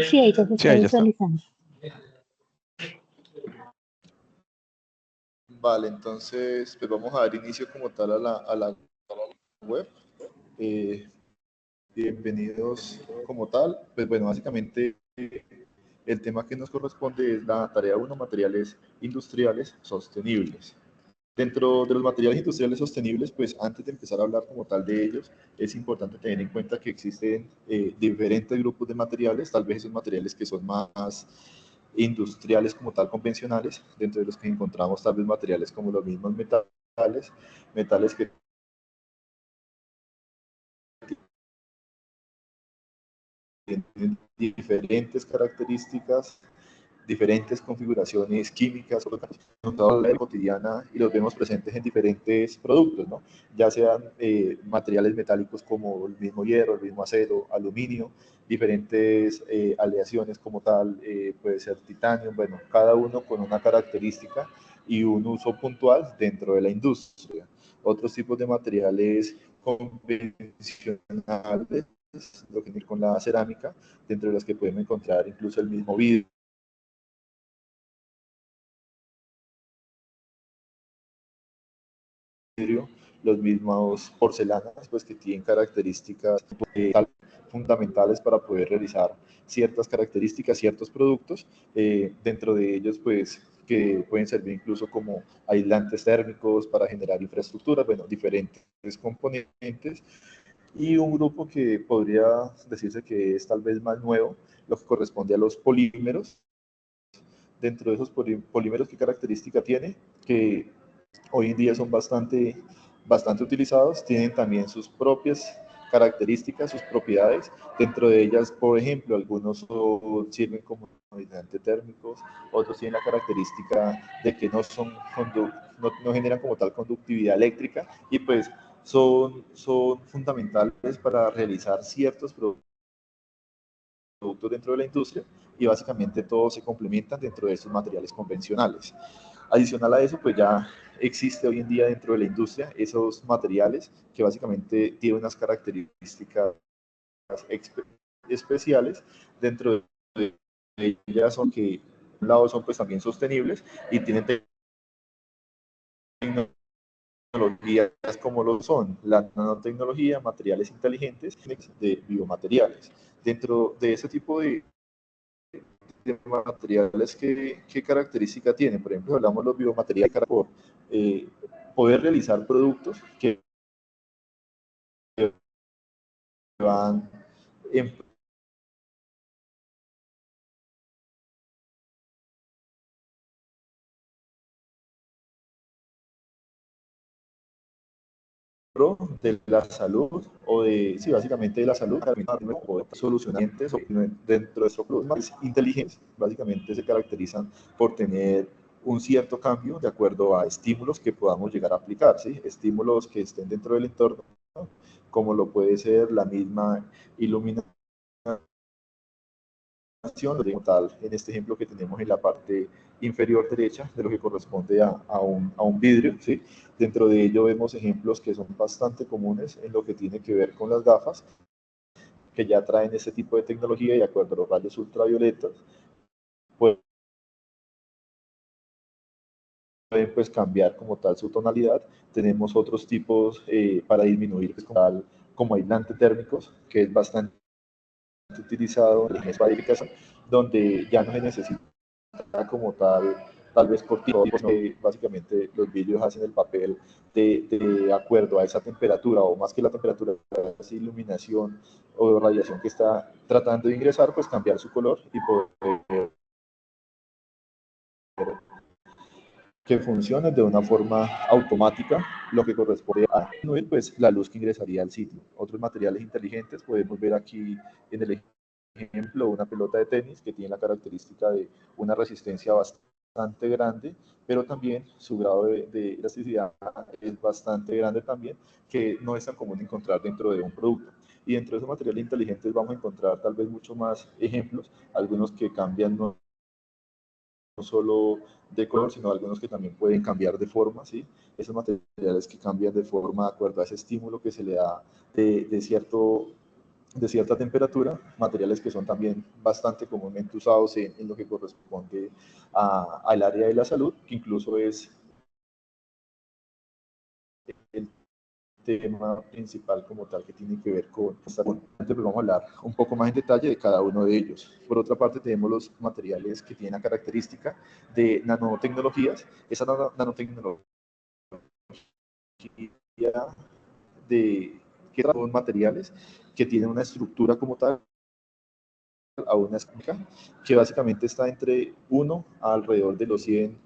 Sí, ahí ya se Sí, está ahí ya está. visualizando. Vale, entonces pues vamos a dar inicio como tal a la web. Eh, Bienvenidos como tal. Pues bueno, básicamente el tema que nos corresponde es la tarea 1, materiales industriales sostenibles. Dentro de los materiales industriales sostenibles, pues antes de empezar a hablar como tal de ellos, es importante tener en cuenta que existen diferentes grupos de materiales, tal vez esos materiales que son más industriales como tal, convencionales, dentro de los que encontramos tal vez materiales como los mismos metales que tienen diferentes características, diferentes configuraciones químicas en la vida cotidiana y los vemos presentes en diferentes productos, ¿no? Ya sean materiales metálicos como el mismo hierro, el mismo acero, aluminio, diferentes aleaciones como tal, puede ser titanio, bueno, cada uno con una característica y un uso puntual dentro de la industria. Otros tipos de materiales convencionales, lo que con la cerámica, dentro de las que podemos encontrar incluso el mismo vidrio, los mismos porcelanas, pues que tienen características fundamentales para poder realizar ciertas características, ciertos productos, dentro de ellos pues que pueden servir incluso como aislantes térmicos para generar infraestructuras, bueno, diferentes componentes. Y un grupo que podría decirse que es tal vez más nuevo, lo que corresponde a los polímeros. Dentro de esos polímeros, ¿qué característica tiene? Que hoy en día son bastante utilizados, tienen también sus propias características, sus propiedades. Dentro de ellas, por ejemplo, algunos sirven como aislantes térmicos, otros tienen la característica de que no generan como tal conductividad eléctrica y pues son fundamentales para realizar ciertos productos dentro de la industria y básicamente todos se complementan dentro de estos materiales convencionales. Adicional a eso, pues ya existe hoy en día dentro de la industria esos materiales que básicamente tienen unas características especiales. Dentro de ellas son que, por un lado, son pues también sostenibles y tienen tecnologías como lo son la nanotecnología, materiales inteligentes de biomateriales. Dentro de ese tipo de materiales, ¿qué característica tienen? Por ejemplo, hablamos de los biomateriales por eh, poder realizar productos que van en pro de la salud o de, sí, básicamente de la salud, solucionantes dentro de estos productos inteligentes, básicamente se caracterizan por tener un cierto cambio de acuerdo a estímulos que podamos llegar a aplicar, ¿sí? Estímulos que estén dentro del entorno, ¿no? Como lo puede ser la misma iluminación, como tal, en este ejemplo que tenemos en la parte inferior derecha de lo que corresponde a un vidrio, ¿sí? Dentro de ello vemos ejemplos que son bastante comunes en lo que tiene que ver con las gafas, que ya traen este tipo de tecnología y de acuerdo a los rayos ultravioletas, pueden pues cambiar como tal su tonalidad. Tenemos otros tipos para disminuir pues, como aislante térmicos, que es bastante utilizado en las fábricas, donde ya no se necesita como tal vez cortico, porque básicamente los vidrios hacen el papel de acuerdo a esa temperatura, o más que la temperatura, esa iluminación o radiación que está tratando de ingresar, pues cambiar su color y poder que funcione de una forma automática, lo que corresponde a disminuir pues, la luz que ingresaría al sitio. Otros materiales inteligentes podemos ver aquí en el ejemplo una pelota de tenis que tiene la característica de una resistencia bastante grande, pero también su grado de elasticidad es bastante grande también, que no es tan común encontrar dentro de un producto. Y dentro de esos materiales inteligentes vamos a encontrar tal vez muchos más ejemplos, algunos que cambian no solo de color, sino algunos que también pueden cambiar de forma, ¿sí? Esos materiales que cambian de forma de acuerdo a ese estímulo que se le da de cierto de cierta temperatura, materiales que son también bastante comúnmente usados en lo que corresponde al área de la salud, que incluso es el tema principal como tal que tiene que ver con esta. Entonces vamos a hablar un poco más en detalle de cada uno de ellos. Por otra parte tenemos los materiales que tienen la característica de nanotecnologías. Esa nanotecnología de que son materiales que tienen una estructura como tal a una escala que básicamente está entre 1 a alrededor de los 100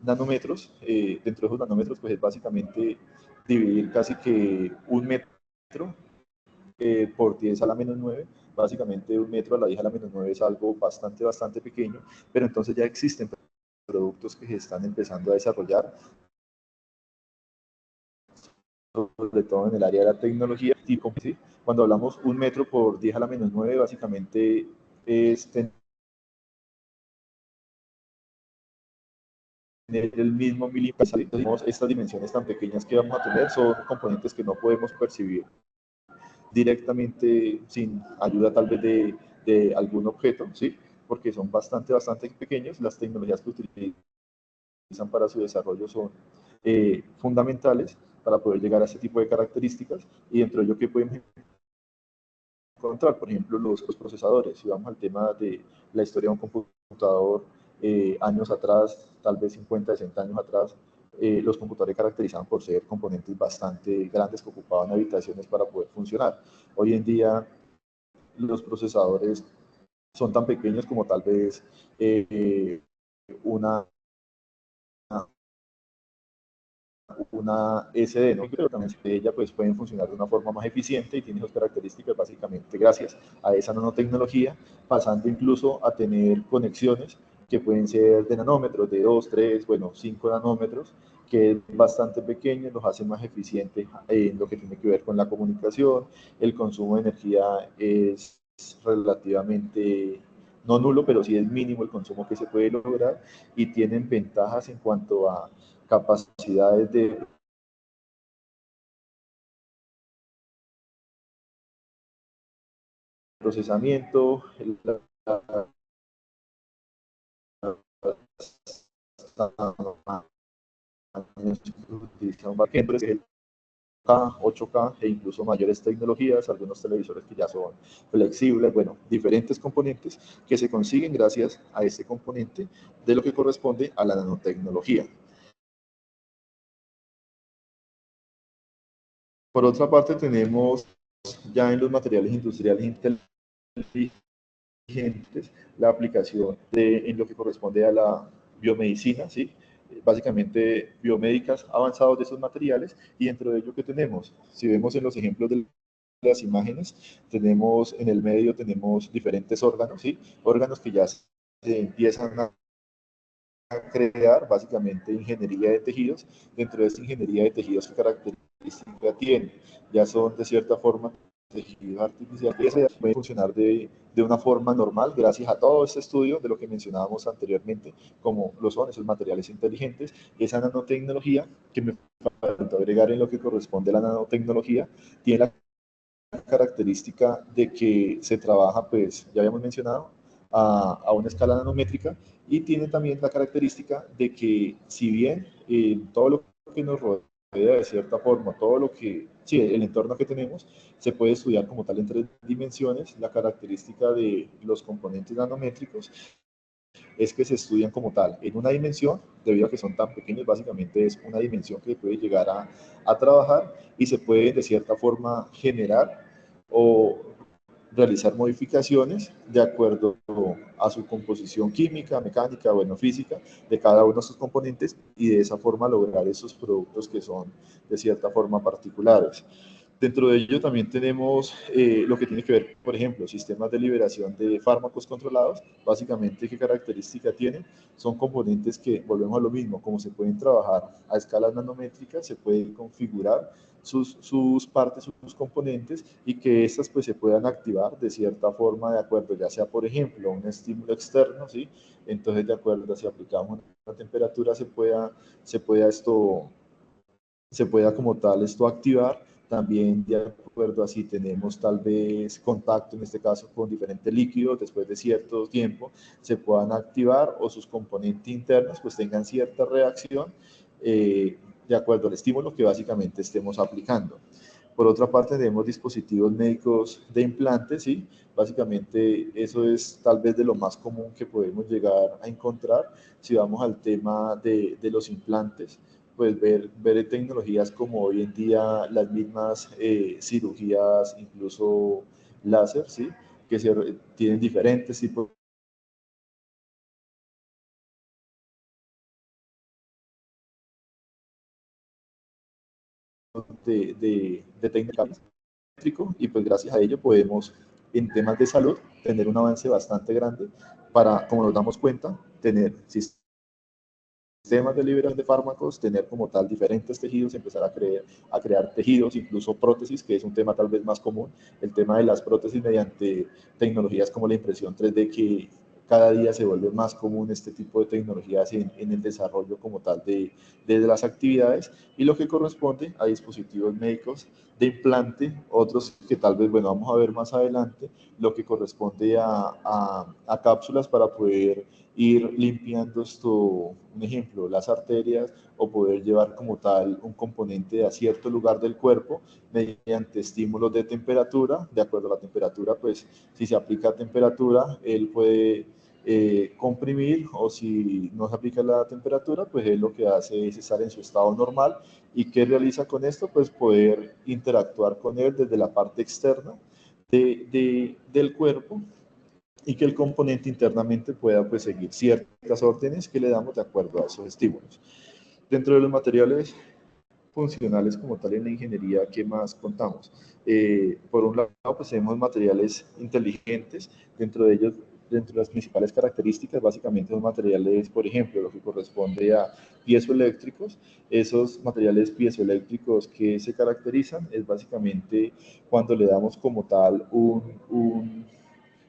nanómetros. Dentro de esos nanómetros, pues es básicamente dividir casi que un metro por 10 a la menos 9. Básicamente un metro a la 10 a la menos 9 es algo bastante pequeño, pero entonces ya existen productos que se están empezando a desarrollar, sobre todo en el área de la tecnología. Y ¿sí? Cuando hablamos un metro por 10 a la menos 9, básicamente es tener el mismo milímetro. Estas dimensiones tan pequeñas que vamos a tener son componentes que no podemos percibir directamente sin ayuda tal vez de algún objeto, ¿sí? Porque son bastante pequeños. Las tecnologías que utilizan para su desarrollo son fundamentales para poder llegar a este tipo de características, y dentro de ello que podemos encontrar, por ejemplo, los procesadores. Si vamos al tema de la historia de un computador, años atrás, tal vez 50, 60 años atrás, los computadores caracterizaban por ser componentes bastante grandes que ocupaban habitaciones para poder funcionar. Hoy en día los procesadores son tan pequeños como tal vez una, una SD, ¿no? Pero también ella pues pueden funcionar de una forma más eficiente y tiene esas características básicamente gracias a esa nanotecnología, pasando incluso a tener conexiones que pueden ser de nanómetros, de 2 3 bueno, 5 nanómetros, que es bastante pequeño, los hace más eficientes en lo que tiene que ver con la comunicación. El consumo de energía es relativamente no nulo, pero sí es mínimo el consumo que se puede lograr, y tienen ventajas en cuanto a capacidades de procesamiento, utiliza un backend, que es el K, 8K e incluso mayores tecnologías, algunos televisores que ya son flexibles, bueno, diferentes componentes que se consiguen gracias a este componente de lo que corresponde a la nanotecnología. Por otra parte, tenemos ya en los materiales industriales inteligentes la aplicación en lo que corresponde a la biomedicina, ¿sí? Básicamente biomédicas avanzados de esos materiales, y dentro de ello que tenemos, si vemos en los ejemplos de las imágenes, tenemos en el medio tenemos diferentes órganos, ¿sí? Órganos que ya se empiezan a crear, básicamente ingeniería de tejidos. Dentro de esta ingeniería de tejidos, ¿qué característica tiene? Ya son de cierta forma tejidos artificiales que pueden funcionar de una forma normal gracias a todo este estudio de lo que mencionábamos anteriormente, como lo son esos materiales inteligentes. Esa nanotecnología, que me falta agregar en lo que corresponde a la nanotecnología, tiene la característica de que se trabaja, pues ya habíamos mencionado, a una escala nanométrica, y tiene también la característica de que si bien todo lo que nos rodea de cierta forma, todo lo que, sí, el entorno que tenemos, se puede estudiar como tal en 3 dimensiones, la característica de los componentes nanométricos es que se estudian como tal en una dimensión, debido a que son tan pequeños, básicamente es una dimensión que se puede llegar a trabajar, y se puede de cierta forma generar o realizar modificaciones de acuerdo a su composición química, mecánica, bueno, física de cada uno de sus componentes, y de esa forma lograr esos productos que son de cierta forma particulares. Dentro de ello también tenemos lo que tiene que ver, por ejemplo, sistemas de liberación de fármacos controlados. Básicamente, ¿qué característica tienen? Son componentes que, volvemos a lo mismo, como se pueden trabajar a escalas nanométricas, se pueden configurar sus partes, sus componentes, y que estas pues se puedan activar de cierta forma de acuerdo, ya sea por ejemplo un estímulo externo, ¿sí? Entonces de acuerdo a si aplicamos una temperatura se pueda como tal esto activar. también de acuerdo a si tenemos tal vez contacto, en este caso, con diferentes líquidos, después de cierto tiempo, se puedan activar o sus componentes internos pues tengan cierta reacción de acuerdo al estímulo que básicamente estemos aplicando. Por otra parte, tenemos dispositivos médicos de implantes, ¿sí? Básicamente eso es tal vez de lo más común que podemos llegar a encontrar. Si vamos al tema de los implantes, pues ver tecnologías como hoy en día las mismas cirugías, incluso láser, ¿sí? Que tienen diferentes tipos de técnicas y pues gracias a ello podemos en temas de salud tener un avance bastante grande para, como nos damos cuenta, tener sistemas de liberación de fármacos, tener como tal diferentes tejidos, empezar a crear tejidos, incluso prótesis, que es un tema tal vez más común, el tema de las prótesis mediante tecnologías como la impresión 3D, que cada día se vuelve más común este tipo de tecnologías en el desarrollo como tal de las actividades y lo que corresponde a dispositivos médicos de implante, otros que tal vez, bueno, vamos a ver más adelante, lo que corresponde a cápsulas para poder ir limpiando esto, un ejemplo, las arterias o poder llevar como tal un componente a cierto lugar del cuerpo mediante estímulos de temperatura. De acuerdo a la temperatura, pues si se aplica a temperatura, él puede comprimir, o si no se aplica la temperatura, pues él lo que hace es estar en su estado normal. ¿Y qué realiza con esto? Pues poder interactuar con él desde la parte externa del cuerpo y que el componente internamente pueda pues, seguir ciertas órdenes que le damos de acuerdo a esos estímulos. Dentro de los materiales funcionales como tal en la ingeniería, ¿qué más contamos? Por un lado, pues tenemos materiales inteligentes, dentro de ellos, dentro de las principales características, básicamente son materiales, por ejemplo, lo que corresponde a piezoeléctricos. Esos materiales piezoeléctricos que se caracterizan es básicamente cuando le damos como tal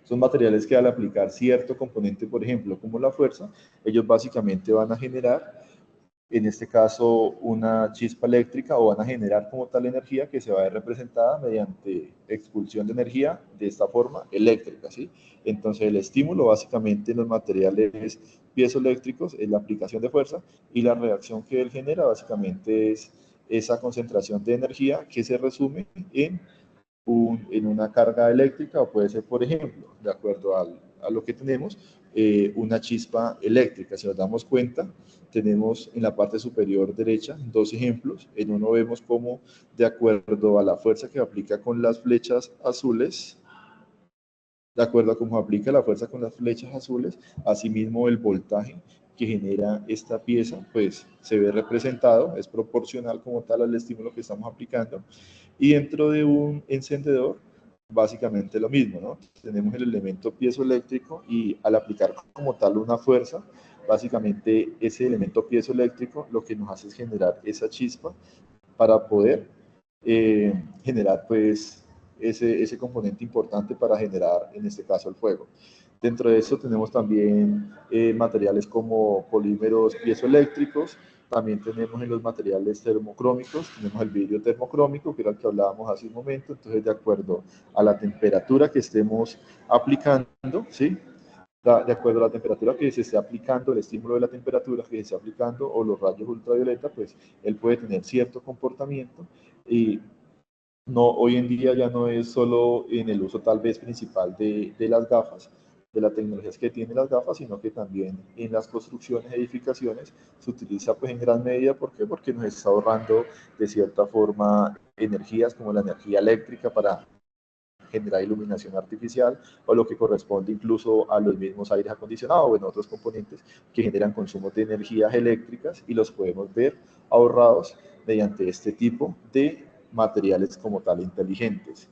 son materiales que al aplicar cierto componente, por ejemplo, como la fuerza, ellos básicamente van a generar, en este caso, una chispa eléctrica o van a generar como tal energía que se va a ver representada mediante expulsión de energía de esta forma eléctrica, ¿sí? Entonces el estímulo básicamente en los materiales piezoeléctricos es la aplicación de fuerza y la reacción que él genera básicamente es esa concentración de energía que se resume en una carga eléctrica o puede ser, por ejemplo, de acuerdo a lo que tenemos, una chispa eléctrica. Si nos damos cuenta, tenemos en la parte superior derecha dos ejemplos. En uno vemos cómo, de acuerdo a la fuerza que aplica con las flechas azules, de acuerdo a cómo aplica la fuerza con las flechas azules, asimismo el voltaje que genera esta pieza, pues se ve representado, es proporcional como tal al estímulo que estamos aplicando. Y dentro de un encendedor, básicamente lo mismo, ¿no? Tenemos el elemento piezoeléctrico y al aplicar como tal una fuerza, básicamente ese elemento piezoeléctrico lo que nos hace es generar esa chispa para poder generar pues ese componente importante para generar en este caso el fuego. Dentro de eso tenemos también materiales como polímeros piezoeléctricos, también tenemos en los materiales termocrómicos, tenemos el vidrio termocrómico, que era el que hablábamos hace un momento, entonces de acuerdo a la temperatura que estemos aplicando, ¿sí? De acuerdo a la temperatura que se esté aplicando, el estímulo de la temperatura que se esté aplicando o los rayos ultravioleta, pues él puede tener cierto comportamiento y no, hoy en día ya no es solo en el uso tal vez principal de las gafas, de las tecnologías que tienen las gafas, sino que también en las construcciones, edificaciones, se utiliza pues en gran medida. ¿Por qué? Porque nos está ahorrando de cierta forma energías como la energía eléctrica para generar iluminación artificial o lo que corresponde incluso a los mismos aires acondicionados o en otros componentes que generan consumos de energías eléctricas y los podemos ver ahorrados mediante este tipo de materiales como tal inteligentes.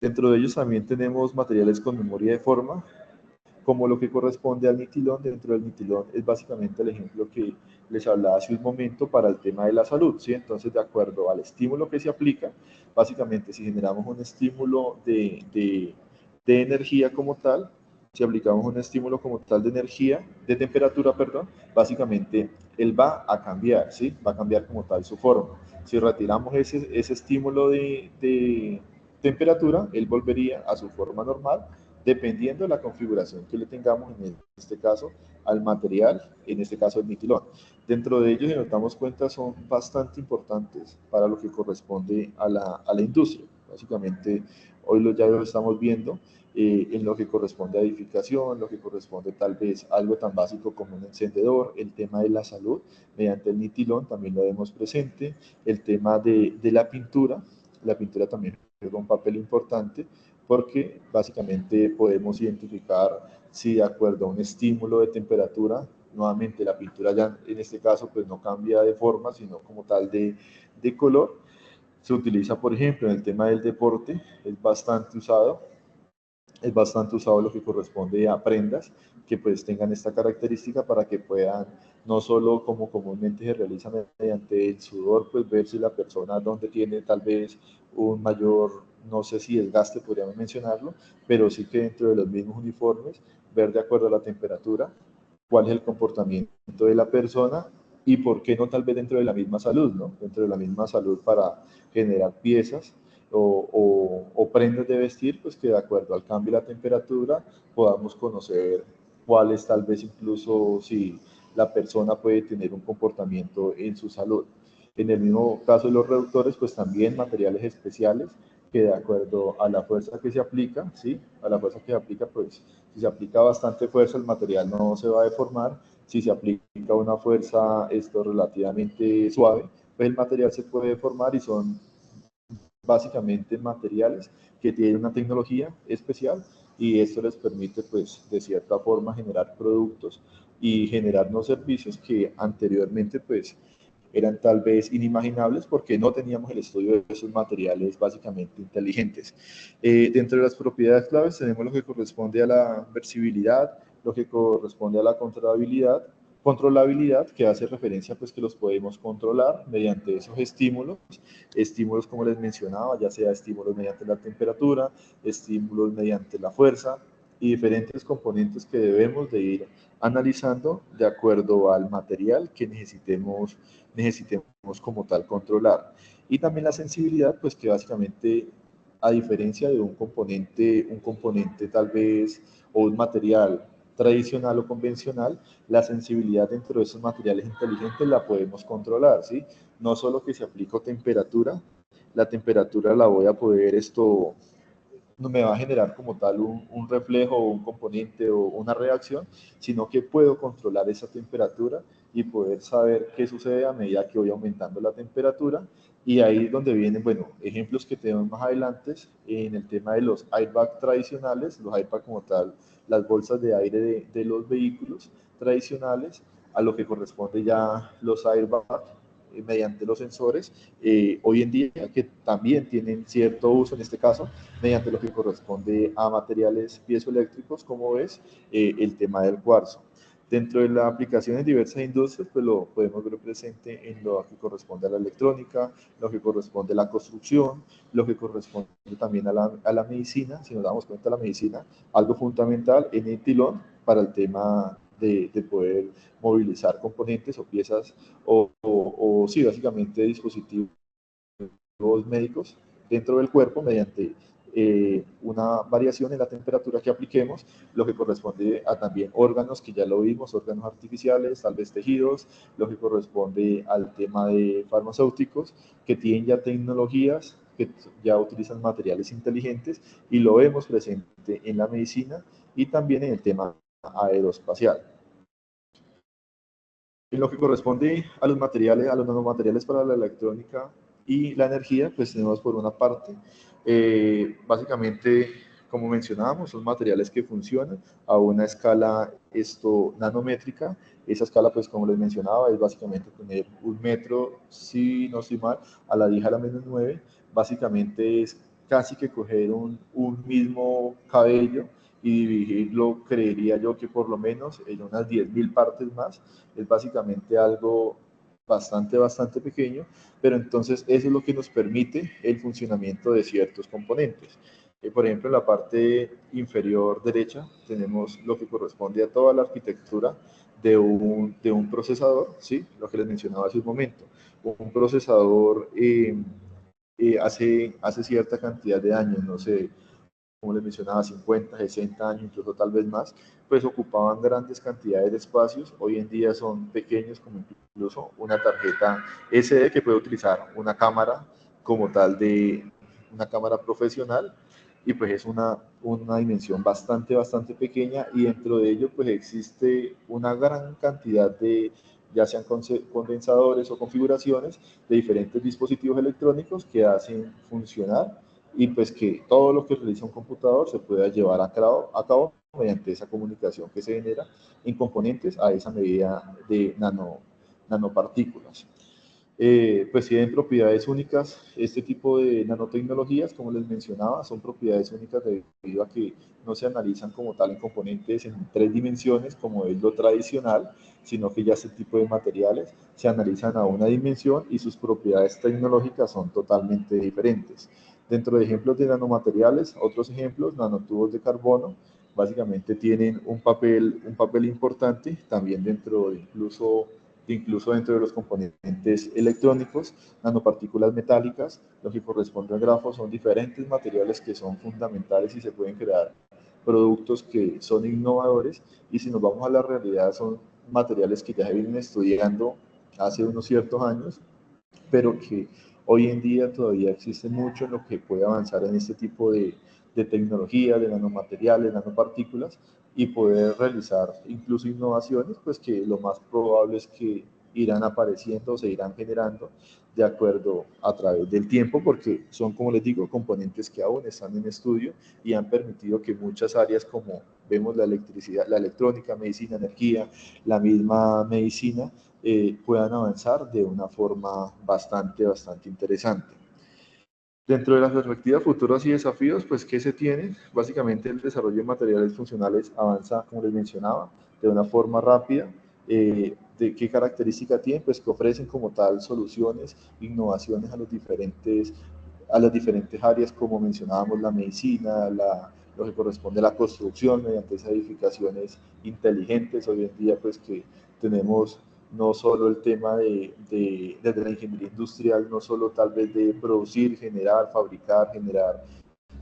Dentro de ellos también tenemos materiales con memoria de forma, como lo que corresponde al nitilón. Dentro del nitilón es básicamente el ejemplo que les hablaba hace un momento para el tema de la salud, ¿sí? Entonces, de acuerdo al estímulo que se aplica, básicamente si generamos un estímulo de energía como tal, si aplicamos un estímulo como tal de energía, de temperatura, perdón, básicamente él va a cambiar, ¿sí? Va a cambiar como tal su forma. Si retiramos ese estímulo de temperatura, él volvería a su forma normal, dependiendo de la configuración que le tengamos, en este caso, al material, en este caso el nitilón. Dentro de ellos, si nos damos cuenta, son bastante importantes para lo que corresponde a la industria. Básicamente, hoy ya lo estamos viendo en lo que corresponde a edificación, lo que corresponde tal vez a algo tan básico como un encendedor, el tema de la salud, mediante el nitilón también lo vemos presente, el tema de la pintura también juega un papel importante porque básicamente podemos identificar si de acuerdo a un estímulo de temperatura, nuevamente la pintura ya en este caso pues no cambia de forma, sino como tal de color. Se utiliza, por ejemplo, en el tema del deporte, es bastante usado lo que corresponde a prendas que pues tengan esta característica para que puedan, no solo como comúnmente se realiza mediante el sudor, pues ver si la persona donde tiene tal vez un mayor, no sé si desgaste, podríamos mencionarlo, pero sí que dentro de los mismos uniformes, ver de acuerdo a la temperatura cuál es el comportamiento de la persona y por qué no tal vez dentro de la misma salud, ¿no? Dentro de la misma salud para generar piezas o prendas de vestir, pues que de acuerdo al cambio de la temperatura podamos conocer cuáles tal vez incluso si la persona puede tener un comportamiento en su salud. En el mismo caso de los reductores, pues también materiales especiales que de acuerdo a la fuerza que se aplica, ¿sí? A la fuerza que se aplica, pues si se aplica bastante fuerza, el material no se va a deformar. Si se aplica una fuerza relativamente suave, pues el material se puede deformar y son básicamente materiales que tienen una tecnología especial y esto les permite pues de cierta forma generar productos y generarnos servicios que anteriormente pues eran tal vez inimaginables porque no teníamos el estudio de esos materiales básicamente inteligentes. Dentro de las propiedades claves tenemos lo que corresponde a la versibilidad, lo que corresponde a la controlabilidad, que hace referencia pues que los podemos controlar mediante esos estímulos como les mencionaba, ya sea estímulos mediante la temperatura, estímulos mediante la fuerza y diferentes componentes que debemos de ir analizando de acuerdo al material que necesitemos como tal controlar. Y también la sensibilidad, pues que básicamente, a diferencia de un componente tal vez o un material tradicional o convencional, la sensibilidad dentro de esos materiales inteligentes la podemos controlar, ¿sí? No solo que se aplica temperatura, la temperatura la voy a poder no me va a generar como tal un reflejo o un componente o una reacción, sino que puedo controlar esa temperatura y poder saber qué sucede a medida que voy aumentando la temperatura. Y ahí es donde vienen, bueno, ejemplos que tenemos más adelante en el tema de los airbag tradicionales, los airbag como tal, las bolsas de aire de los vehículos tradicionales, a lo que corresponde ya los airbag mediante los sensores, hoy en día que también tienen cierto uso, en este caso, mediante lo que corresponde a materiales piezoeléctricos, como ves, el tema del cuarzo. Dentro de las aplicaciones de diversas industrias, pues lo podemos ver presente en lo que corresponde a la electrónica, lo que corresponde a la construcción, lo que corresponde también a la medicina. Si nos damos cuenta, la medicina, algo fundamental en el tilón para el tema de poder movilizar componentes o piezas o sí, básicamente dispositivos médicos dentro del cuerpo mediante una variación en la temperatura que apliquemos, lo que corresponde a también órganos, que ya lo vimos, órganos artificiales, tal vez tejidos, lo que corresponde al tema de farmacéuticos, que tienen ya tecnologías, que ya utilizan materiales inteligentes, y lo vemos presente en la medicina y también en el tema aeroespacial. En lo que corresponde a los materiales, a los nanomateriales para la electrónica y la energía, pues tenemos por una parte, básicamente, como mencionábamos, son materiales que funcionan a una escala nanométrica. Esa escala, pues como les mencionaba, es básicamente tener un metro, si no estoy mal, a la 10 a la menos 9. Básicamente es casi que coger un mismo cabello y dividirlo, creería yo que por lo menos en unas 10.000 partes más. Es básicamente algo bastante pequeño, pero entonces eso es lo que nos permite el funcionamiento de ciertos componentes. Por ejemplo, en la parte inferior derecha tenemos lo que corresponde a toda la arquitectura de un procesador, ¿sí? Lo que les mencionaba hace un momento. Un procesador hace cierta cantidad de años, no sé, como les mencionaba, 50, 60 años, incluso tal vez más, pues ocupaban grandes cantidades de espacios. Hoy en día son pequeños, como incluso una tarjeta SD que puede utilizar una cámara como tal de una cámara profesional, y pues es una dimensión bastante pequeña, y dentro de ello pues existe una gran cantidad de ya sean condensadores o configuraciones de diferentes dispositivos electrónicos que hacen funcionar, y pues que todo lo que realiza un computador se pueda llevar a cabo mediante esa comunicación que se genera en componentes a esa medida de nanopartículas. Pues tienen propiedades únicas. Este tipo de nanotecnologías, como les mencionaba, son propiedades únicas debido a que no se analizan como tal en componentes en 3 dimensiones, como es lo tradicional, sino que ya este tipo de materiales se analizan a una dimensión y sus propiedades tecnológicas son totalmente diferentes. Dentro de ejemplos de nanomateriales, otros ejemplos, nanotubos de carbono, básicamente tienen un papel importante también dentro de incluso dentro de los componentes electrónicos. Nanopartículas metálicas, lo que corresponde al grafo, son diferentes materiales que son fundamentales y se pueden crear productos que son innovadores, y si nos vamos a la realidad son materiales que ya se vienen estudiando hace unos ciertos años, pero que hoy en día todavía existe mucho en lo que puede avanzar en este tipo de tecnología, de nanomateriales, nanopartículas, y poder realizar incluso innovaciones, pues que lo más probable es que irán apareciendo o se irán generando de acuerdo a través del tiempo, porque son, como les digo, componentes que aún están en estudio y han permitido que muchas áreas, como vemos la electricidad, la electrónica, medicina, energía, la misma medicina, puedan avanzar de una forma bastante interesante. Dentro de las perspectivas futuras y desafíos, pues, ¿qué se tiene? Básicamente el desarrollo de materiales funcionales avanza, como les mencionaba, de una forma rápida. ¿De qué característica tienen? Pues que ofrecen como tal soluciones, innovaciones a las diferentes áreas, como mencionábamos, la medicina, lo que corresponde a la construcción mediante esas edificaciones inteligentes. Hoy en día, pues que tenemos no solo el tema desde la ingeniería industrial, no solo tal vez de producir, generar, fabricar, generar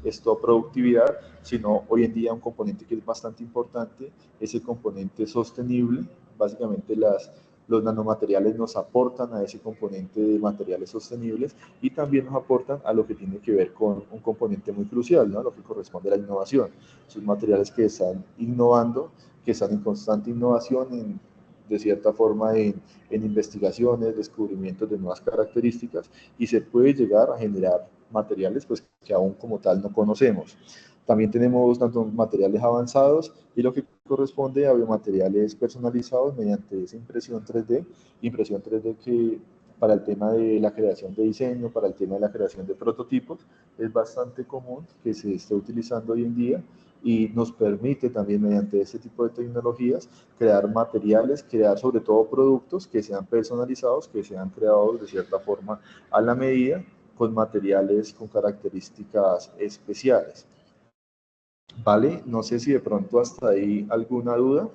esto productividad, sino hoy en día un componente que es bastante importante es el componente sostenible. Básicamente los nanomateriales nos aportan a ese componente de materiales sostenibles, y también nos aportan a lo que tiene que ver con un componente muy crucial, ¿no? Lo que corresponde a la innovación. Son materiales que están innovando, que están en constante innovación, de cierta forma en investigaciones, descubrimientos de nuevas características, y se puede llegar a generar materiales pues, que aún como tal no conocemos. También tenemos tanto materiales avanzados y lo que corresponde a biomateriales personalizados mediante esa impresión 3D que para el tema de la creación de diseño, para el tema de la creación de prototipos, es bastante común que se esté utilizando hoy en día, y nos permite también mediante este tipo de tecnologías crear materiales, crear sobre todo productos que sean personalizados, que sean creados de cierta forma a la medida, con materiales con características especiales. ¿Vale? No sé si de pronto hasta ahí alguna duda,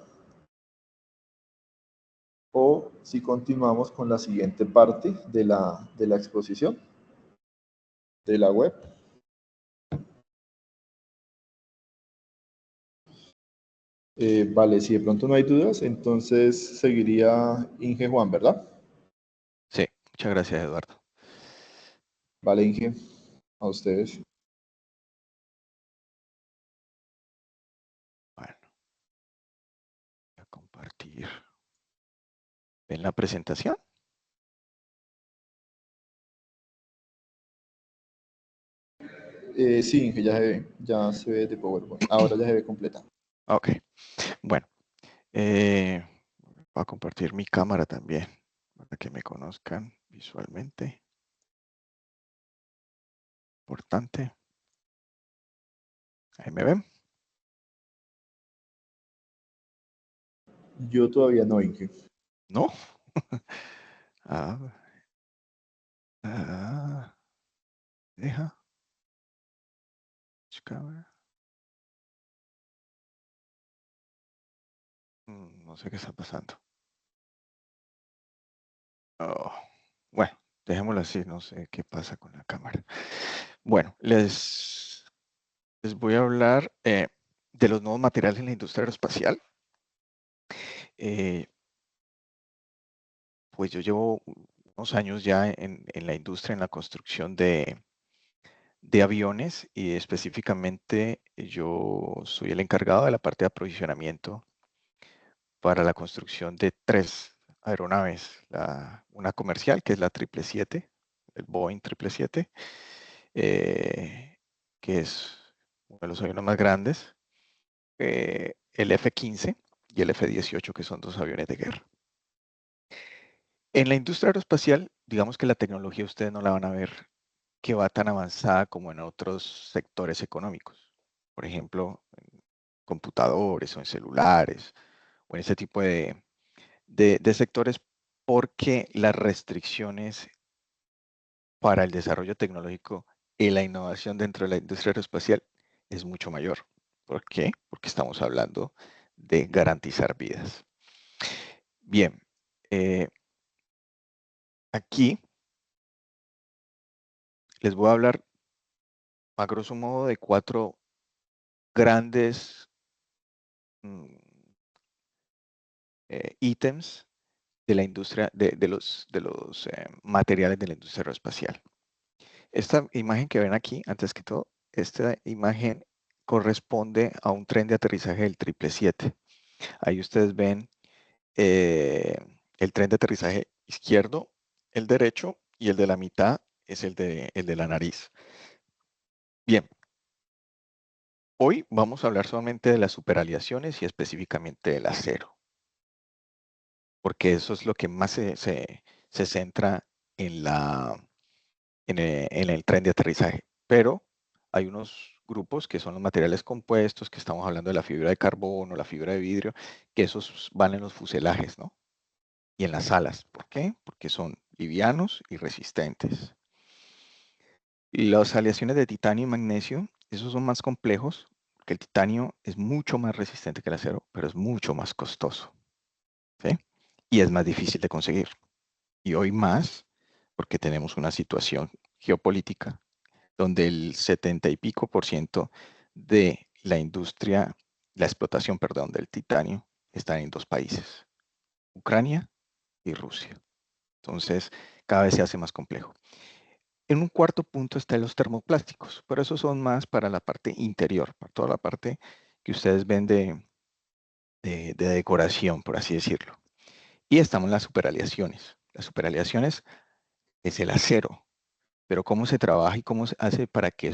o si continuamos con la siguiente parte de la exposición de la web. Vale, si de pronto no hay dudas, entonces seguiría Inge Juan, ¿verdad? Sí, muchas gracias, Eduardo. Vale, Inge, a ustedes. Bueno, voy a compartir. ¿Ven la presentación? Sí, Inge, ya se ve de PowerPoint. Ahora ya se ve completa. Ok, bueno. Voy a compartir mi cámara también para que me conozcan visualmente. Importante. Ahí me ven. Yo todavía no, Inge. ¿No? Ah, ah, deja. Cámara. no sé qué está pasando. Oh, bueno, dejémoslo así, no sé qué pasa con la cámara. Bueno, les voy a hablar de los nuevos materiales en la industria aeroespacial. Pues yo llevo unos años ya en la industria, en la construcción de aviones, y específicamente yo soy el encargado de la parte de aprovisionamiento para la construcción de 3 aeronaves. Una comercial, que es la 777, el Boeing 777, que es uno de los aviones más grandes, el F-15 y el F-18, que son 2 aviones de guerra. En la industria aeroespacial, digamos que la tecnología ustedes no la van a ver que va tan avanzada como en otros sectores económicos. Por ejemplo, en computadores o en celulares o en ese tipo de sectores, porque las restricciones para el desarrollo tecnológico y la innovación dentro de la industria aeroespacial es mucho mayor. ¿Por qué? Porque estamos hablando de garantizar vidas. Bien, aquí les voy a hablar a grosso modo de 4 grandes ítems de la industria, de los materiales de la industria aeroespacial. Esta imagen que ven aquí, antes que todo, esta imagen corresponde a un tren de aterrizaje del 777. Ahí ustedes ven el tren de aterrizaje izquierdo, el derecho, y el de la mitad es el de la nariz. Bien, hoy vamos a hablar solamente de las superaliaciones y específicamente del acero, porque eso es lo que más se centra en en el tren de aterrizaje. Pero hay unos grupos que son los materiales compuestos, que estamos hablando de la fibra de carbono, la fibra de vidrio, que esos van en los fuselajes, ¿no? Y en las alas. ¿Por qué? Porque son livianos y resistentes. Y las aleaciones de titanio y magnesio, esos son más complejos, porque el titanio es mucho más resistente que el acero, pero es mucho más costoso, ¿sí? Y es más difícil de conseguir. Y hoy más, porque tenemos una situación geopolítica donde el 70 y pico por ciento de la industria, la explotación, perdón, del titanio está en 2 países, Ucrania y Rusia. Entonces, cada vez se hace más complejo. En un cuarto punto están los termoplásticos, pero esos son más para la parte interior, para toda la parte que ustedes ven de decoración, por así decirlo. Y estamos las superaleaciones. Las superaleaciones es el acero, pero cómo se trabaja y cómo se hace para que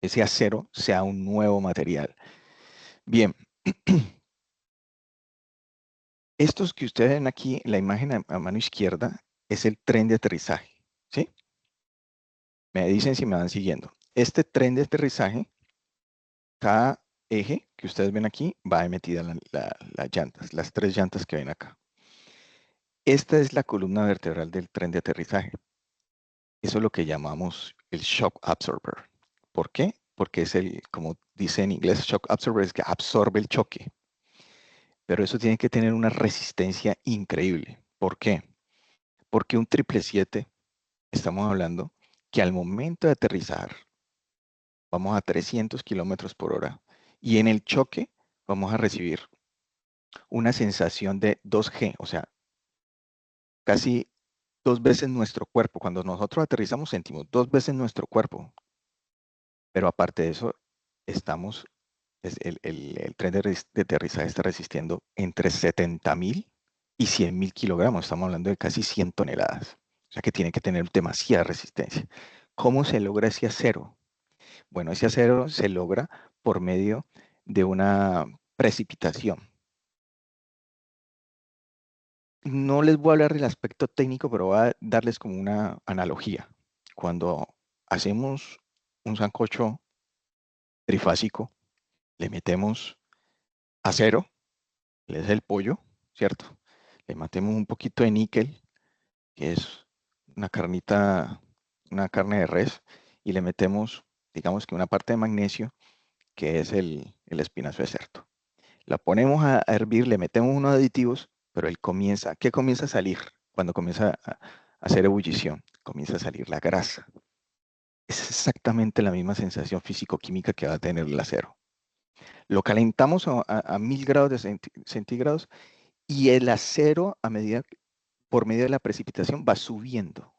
ese acero sea un nuevo material. Bien, estos que ustedes ven aquí, la imagen a mano izquierda, es el tren de aterrizaje, ¿sí? Me dicen si me van siguiendo. Este tren de aterrizaje, cada eje que ustedes ven aquí, va metida las llantas, las 3 llantas que ven acá. Esta es la columna vertebral del tren de aterrizaje. Eso es lo que llamamos el shock absorber. ¿Por qué? Porque es como dice en inglés, shock absorber es que absorbe el choque. Pero eso tiene que tener una resistencia increíble. ¿Por qué? Porque un 777, estamos hablando que al momento de aterrizar, vamos a 300 kilómetros por hora, y en el choque vamos a recibir una sensación de 2G, o sea, casi 2 veces nuestro cuerpo. Cuando nosotros aterrizamos sentimos 2 veces nuestro cuerpo, pero aparte de eso, el tren de aterrizaje está resistiendo entre 70.000 y 100.000 kilogramos. Estamos hablando de casi 100 toneladas. O sea que tiene que tener demasiada resistencia. ¿Cómo se logra ese acero? Bueno, ese acero se logra por medio de una precipitación. No les voy a hablar del aspecto técnico, pero voy a darles como una analogía. Cuando hacemos un sancocho trifásico, le metemos acero, le es el pollo, ¿cierto? Le metemos un poquito de níquel, que es una carnita, una carne de res, y le metemos, digamos que una parte de magnesio, que es el espinazo de cerdo. La ponemos a hervir, le metemos unos aditivos, pero él comienza, ¿qué comienza a salir? Cuando comienza a hacer ebullición, comienza a salir la grasa. Es exactamente la misma sensación físico-química que va a tener el acero. Lo calentamos a 1000 grados de centígrados y el acero por medio de la precipitación va subiendo.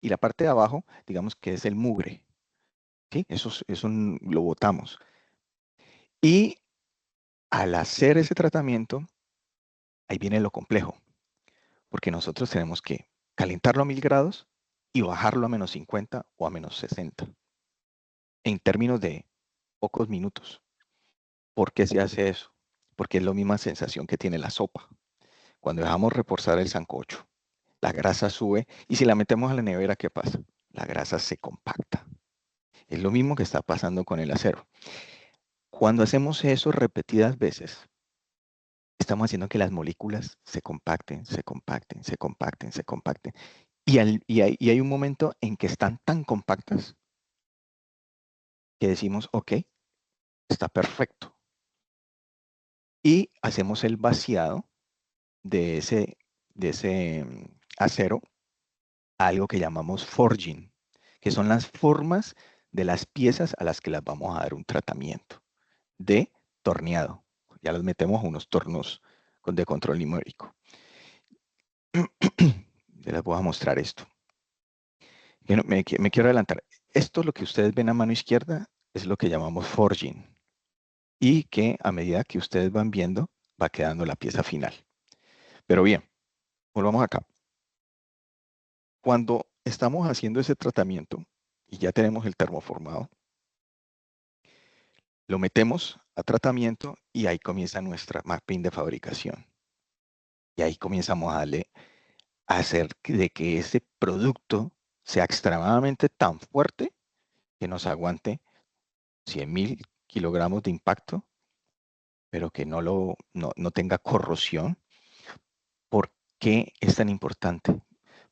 Y la parte de abajo, digamos que es el mugre. ¿Sí? Eso lo botamos. Y al hacer ese tratamiento, ahí viene lo complejo, porque nosotros tenemos que calentarlo a 1000 grados y bajarlo a -50 o a -60, en términos de pocos minutos. ¿Por qué se hace eso? Porque es la misma sensación que tiene la sopa. Cuando dejamos reposar el sancocho, la grasa sube y si la metemos a la nevera, ¿qué pasa? La grasa se compacta. Es lo mismo que está pasando con el acero. Cuando hacemos eso repetidas veces, estamos haciendo que las moléculas se compacten, se compacten, se compacten, se compacten. Y hay un momento en que están tan compactas que decimos, ok, está perfecto. Y hacemos el vaciado de ese acero a algo que llamamos forging, que son las formas de las piezas a las que las vamos a dar un tratamiento de torneado. Ya las metemos a unos tornos de control numérico. Les voy a mostrar esto. Me quiero adelantar. Esto, lo que ustedes ven a mano izquierda, es lo que llamamos forging. Y que a medida que ustedes van viendo, va quedando la pieza final. Pero bien, volvamos acá. Cuando estamos haciendo ese tratamiento y ya tenemos el termoformado, lo metemos a tratamiento y ahí comienza nuestra mapping de fabricación. Y ahí comenzamos a darle a hacer de que ese producto sea extremadamente tan fuerte que nos aguante 100.000 kilogramos de impacto, pero que no tenga corrosión. ¿Por qué es tan importante?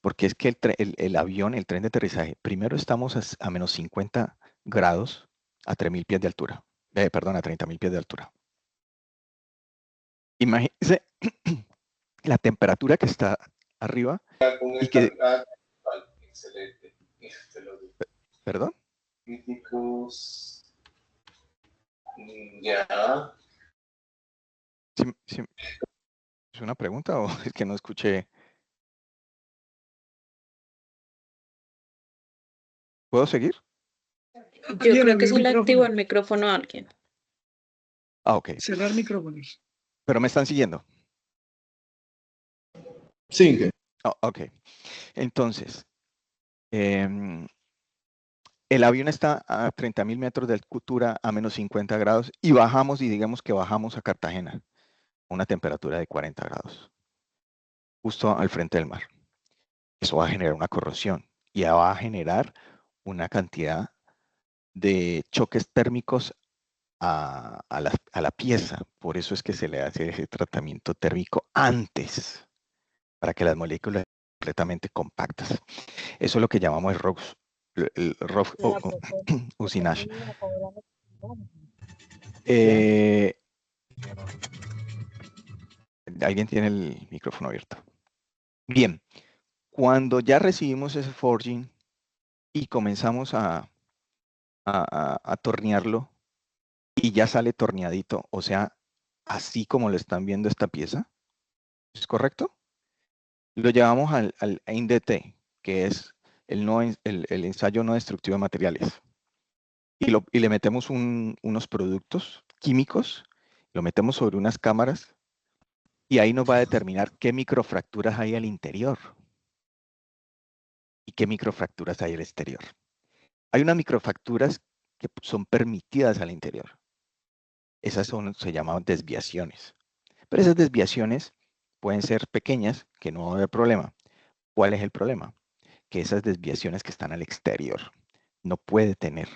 Porque es que el avión, el tren de aterrizaje, primero estamos a -50 grados a 3000 pies de altura. Perdón, a 30.000 pies de altura. Imagínense la temperatura que está arriba y que... Excelente. ¿Perdón? Críticos. Ya. Sí, ¿es una pregunta o es que no escuché? ¿Puedo seguir? Yo creo que se le activó el micrófono a alguien. Ah, ok. Cerrar micrófonos. Pero me están siguiendo. Sí. Oh, ok. Entonces, el avión está a 30.000 metros de altura a -50 grados y bajamos y digamos que bajamos a Cartagena a una temperatura de 40 grados, justo al frente del mar. Eso va a generar una corrosión y va a generar una cantidad de choques térmicos a la pieza. Por eso es que se le hace ese tratamiento térmico antes, para que las moléculas sean completamente compactas. Eso es lo que llamamos el rough usinage. Alguien tiene el micrófono abierto. Bien, cuando ya recibimos ese forging y comenzamos a tornearlo y ya sale torneadito, o sea, así como lo están viendo esta pieza, ¿es correcto? Lo llevamos al INDT, que es el ensayo no destructivo de materiales. Y le metemos unos productos químicos, lo metemos sobre unas cámaras y ahí nos va a determinar qué microfracturas hay al interior y qué microfracturas hay al exterior. Hay unas microfracturas que son permitidas al interior. Esas se llaman desviaciones. Pero esas desviaciones pueden ser pequeñas, que no va a haber problema. ¿Cuál es el problema? Que esas desviaciones que están al exterior no puede tener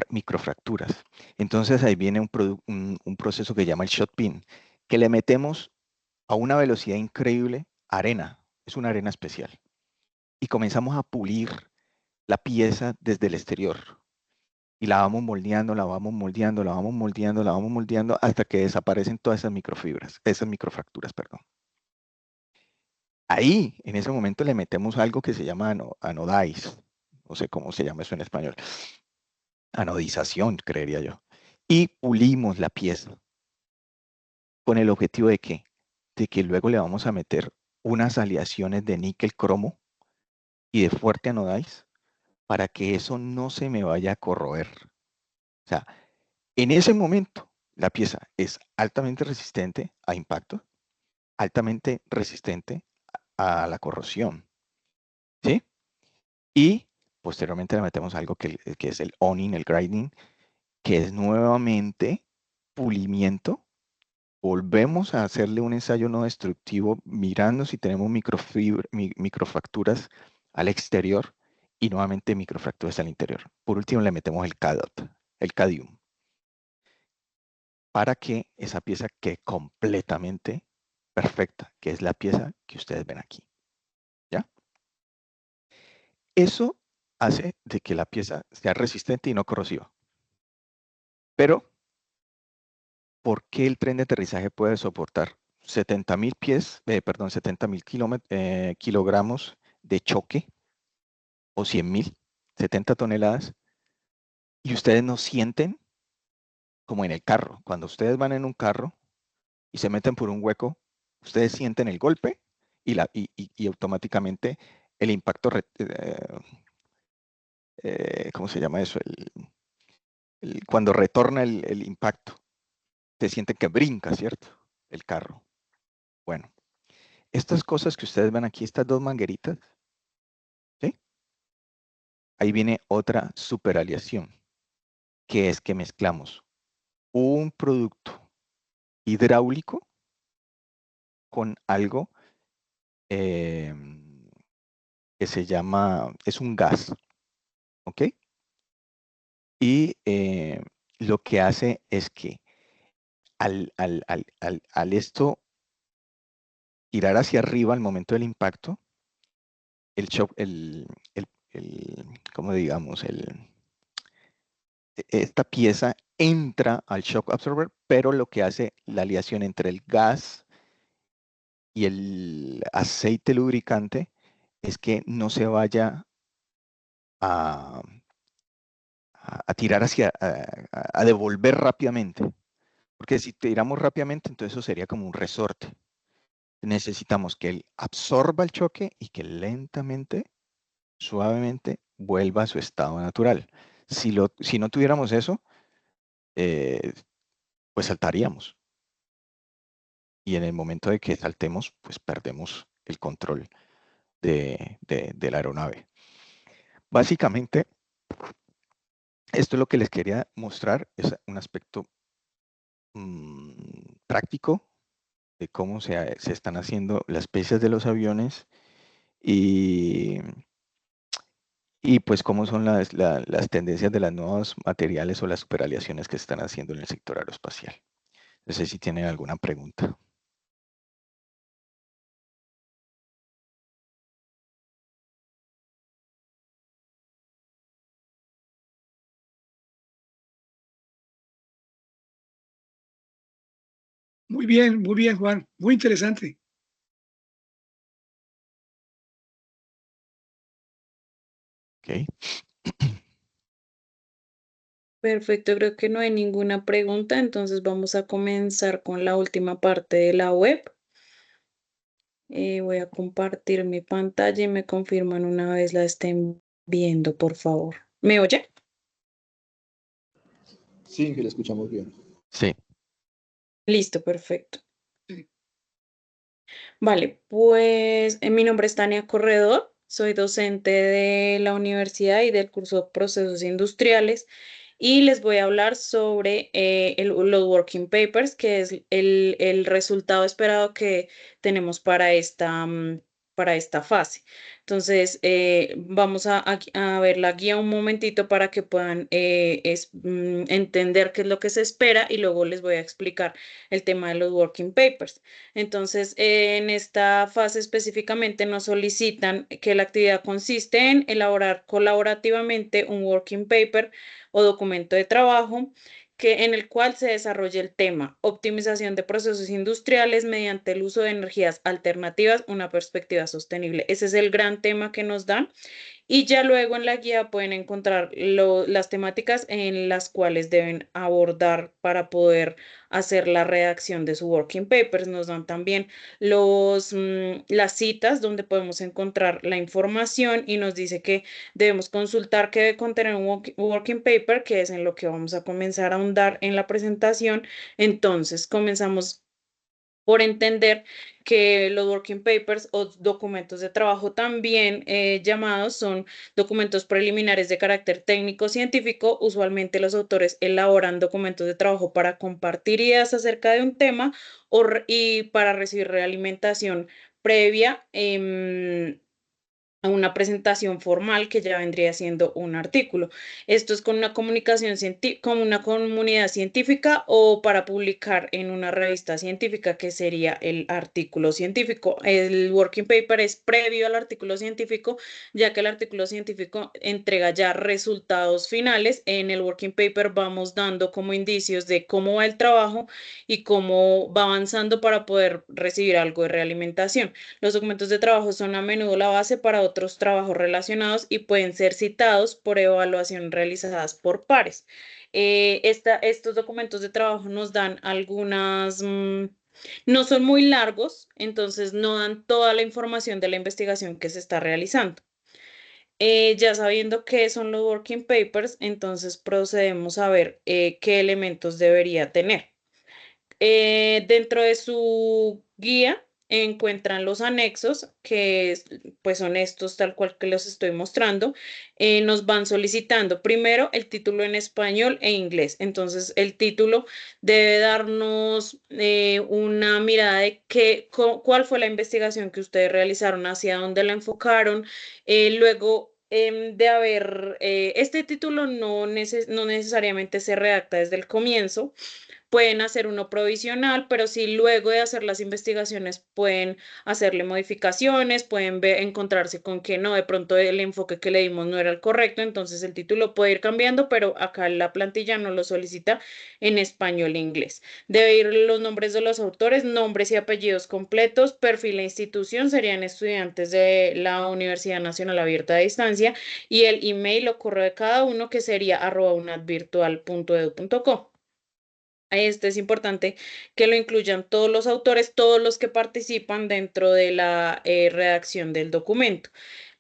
microfracturas. Entonces ahí viene un proceso que llama el shot pin, que le metemos a una velocidad increíble arena, es una arena especial, y comenzamos a pulir la pieza desde el exterior. y la vamos moldeando, la vamos moldeando, la vamos moldeando, la vamos moldeando hasta que desaparecen todas esas microfibras, esas microfracturas, perdón. Ahí, en ese momento, le metemos algo que se llama anodize, no sé cómo se llama eso en español, anodización, creería yo, y pulimos la pieza con el objetivo de que luego le vamos a meter unas aleaciones de níquel cromo y de fuerte anodize para que eso no se me vaya a corroer. O sea, en ese momento, la pieza es altamente resistente a impacto, altamente resistente a la corrosión, ¿sí? Y posteriormente le metemos algo que es el owning, el grinding, que es nuevamente pulimiento. Volvemos a hacerle un ensayo no destructivo mirando si tenemos microfracturas al exterior y nuevamente microfracturas al interior. Por último le metemos el CADOT, el CADIUM, para que esa pieza quede completamente perfecta, que es la pieza que ustedes ven aquí. ¿Ya? Eso hace de que la pieza sea resistente y no corrosiva. Pero, ¿por qué el tren de aterrizaje puede soportar 70.000 pies, perdón, 70.000 kilogramos de choque o 100.000, 70 toneladas, y ustedes no sienten como en el carro? Cuando ustedes van en un carro y se meten por un hueco, ustedes sienten el golpe y automáticamente el impacto, ¿cómo se llama eso? Cuando retorna el impacto, se siente que brinca, ¿cierto? El carro. Bueno, estas cosas que ustedes ven aquí, estas dos mangueritas, ¿sí? Ahí viene otra superaleación, que es que mezclamos un producto hidráulico con algo que se llama, es un gas, ¿ok? Y lo que hace es que al esto tirar hacia arriba al momento del impacto, el shock, ¿cómo digamos? Esta pieza entra al shock absorber, pero lo que hace la aleación entre el gas y el aceite lubricante es que no se vaya a, a tirar a devolver rápidamente. Porque si tiramos rápidamente, entonces eso sería como un resorte. Necesitamos que él absorba el choque y que lentamente, suavemente, vuelva a su estado natural. Si no tuviéramos eso, pues saltaríamos. Y en el momento de que saltemos, pues perdemos el control de la aeronave. Básicamente, esto es lo que les quería mostrar, es un aspecto práctico de cómo se están haciendo las piezas de los aviones y pues cómo son las tendencias de los nuevos materiales o las superaleaciones que se están haciendo en el sector aeroespacial. No sé si tienen alguna pregunta. Muy bien, Juan. Muy interesante. ¿Ok? Perfecto, creo que no hay ninguna pregunta, entonces vamos a comenzar con la última parte de la web. Voy a compartir mi pantalla y me confirman una vez la estén viendo, por favor. ¿Me oye? Sí, que lo escuchamos bien. Sí. Listo, perfecto. Vale, pues mi nombre es Tania Corredor, soy docente de la universidad y del curso de Procesos Industriales y les voy a hablar sobre los working papers, que es el resultado esperado que tenemos para para esta fase. Entonces, vamos a ver la guía un momentito para que puedan entender qué es lo que se espera y luego les voy a explicar el tema de los working papers. Entonces, en esta fase específicamente nos solicitan que la actividad consiste en elaborar colaborativamente un working paper o documento de trabajo en el cual se desarrolle el tema optimización de procesos industriales mediante el uso de energías alternativas, una perspectiva sostenible. Ese es el gran tema que nos dan. Y ya luego en la guía pueden encontrar las temáticas en las cuales deben abordar para poder hacer la redacción de su working papers. Nos dan también las citas donde podemos encontrar la información y nos dice que debemos consultar qué debe contener un working paper, que es en lo que vamos a comenzar a ahondar en la presentación. Entonces, comenzamos por entender que los working papers o documentos de trabajo también llamados son documentos preliminares de carácter técnico-científico. Usualmente los autores elaboran documentos de trabajo para compartir ideas acerca de un tema y para recibir realimentación previa a una presentación formal que ya vendría siendo un artículo. Esto es con una comunicación con una comunidad científica o para publicar en una revista científica, que sería el artículo científico. El working paper es previo al artículo científico, ya que el artículo científico entrega ya resultados finales. En el working paper vamos dando como indicios de cómo va el trabajo y cómo va avanzando para poder recibir algo de realimentación. Los documentos de trabajo son a menudo la base para otros trabajos relacionados y pueden ser citados por evaluación realizadas por pares. Estos documentos de trabajo nos dan algunas, no son muy largos, entonces no dan toda la información de la investigación que se está realizando. Ya sabiendo qué son los working papers, entonces procedemos a ver qué elementos debería tener. Dentro de su guía encuentran los anexos, pues son estos tal cual que los estoy mostrando. Nos van solicitando primero el título en español e inglés. Entonces, el título debe darnos una mirada de cuál fue la investigación que ustedes realizaron, hacia dónde la enfocaron. Luego, de haber, este título no necesariamente se redacta desde el comienzo. Pueden hacer uno provisional, pero si luego de hacer las investigaciones pueden hacerle modificaciones, pueden encontrarse con que no, de pronto el enfoque que le dimos no era el correcto, entonces el título puede ir cambiando, pero acá la plantilla no lo solicita en español e inglés. Debe ir los nombres de los autores, nombres y apellidos completos, perfil e institución, serían estudiantes de la Universidad Nacional Abierta de Distancia, y el email o correo de cada uno, que sería @unadvirtual.edu.co. Es importante que lo incluyan todos los autores, todos los que participan dentro de la redacción del documento.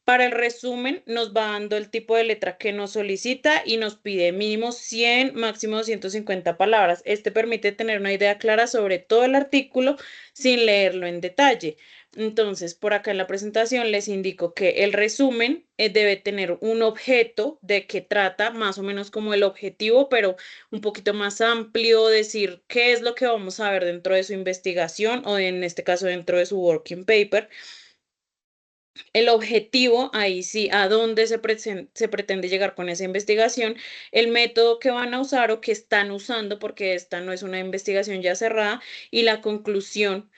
Para el resumen nos va dando el tipo de letra que nos solicita y nos pide mínimo 100, máximo 250 palabras. Este permite tener una idea clara sobre todo el artículo sin leerlo en detalle. Entonces, por acá en la presentación les indico que el resumen debe tener un objeto de qué trata, más o menos como el objetivo, pero un poquito más amplio, decir qué es lo que vamos a ver dentro de su investigación o en este caso dentro de su working paper. El objetivo, ahí sí, a dónde se pretende llegar con esa investigación, el método que van a usar o que están usando, porque esta no es una investigación ya cerrada, y la conclusión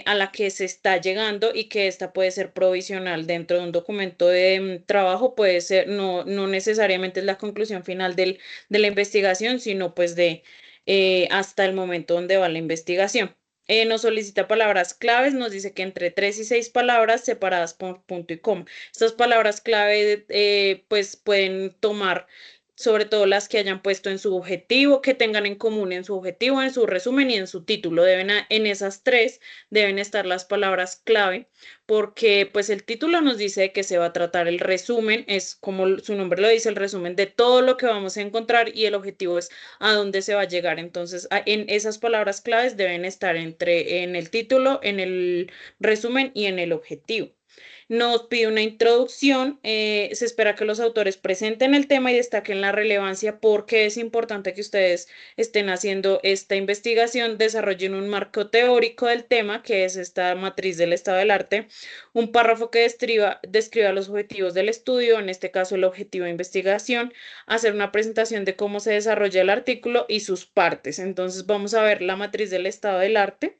a la que se está llegando, y que esta puede ser provisional dentro de un documento de trabajo, puede ser, no necesariamente es la conclusión final de la investigación, sino pues de hasta el momento donde va la investigación. Nos solicita palabras claves, nos dice que entre 3 y 6 palabras separadas por punto y coma. Estas palabras clave pues pueden tomar sobre todo las que hayan puesto en su objetivo, que tengan en común en su objetivo, en su resumen y en su título. En esas tres deben estar las palabras clave, porque pues el título nos dice de qué se va a tratar. El resumen es, como su nombre lo dice, el resumen de todo lo que vamos a encontrar, y el objetivo es a dónde se va a llegar. Entonces, en esas palabras claves deben estar en el título, en el resumen y en el objetivo. nos pide una introducción. Se espera que los autores presenten el tema y destaquen la relevancia porque es importante que ustedes estén haciendo esta investigación, desarrollen un marco teórico del tema, que es esta matriz del estado del arte, un párrafo que describa los objetivos del estudio, en este caso el objetivo de investigación, hacer una presentación de cómo se desarrolla el artículo y sus partes. Entonces vamos a ver la matriz del estado del arte.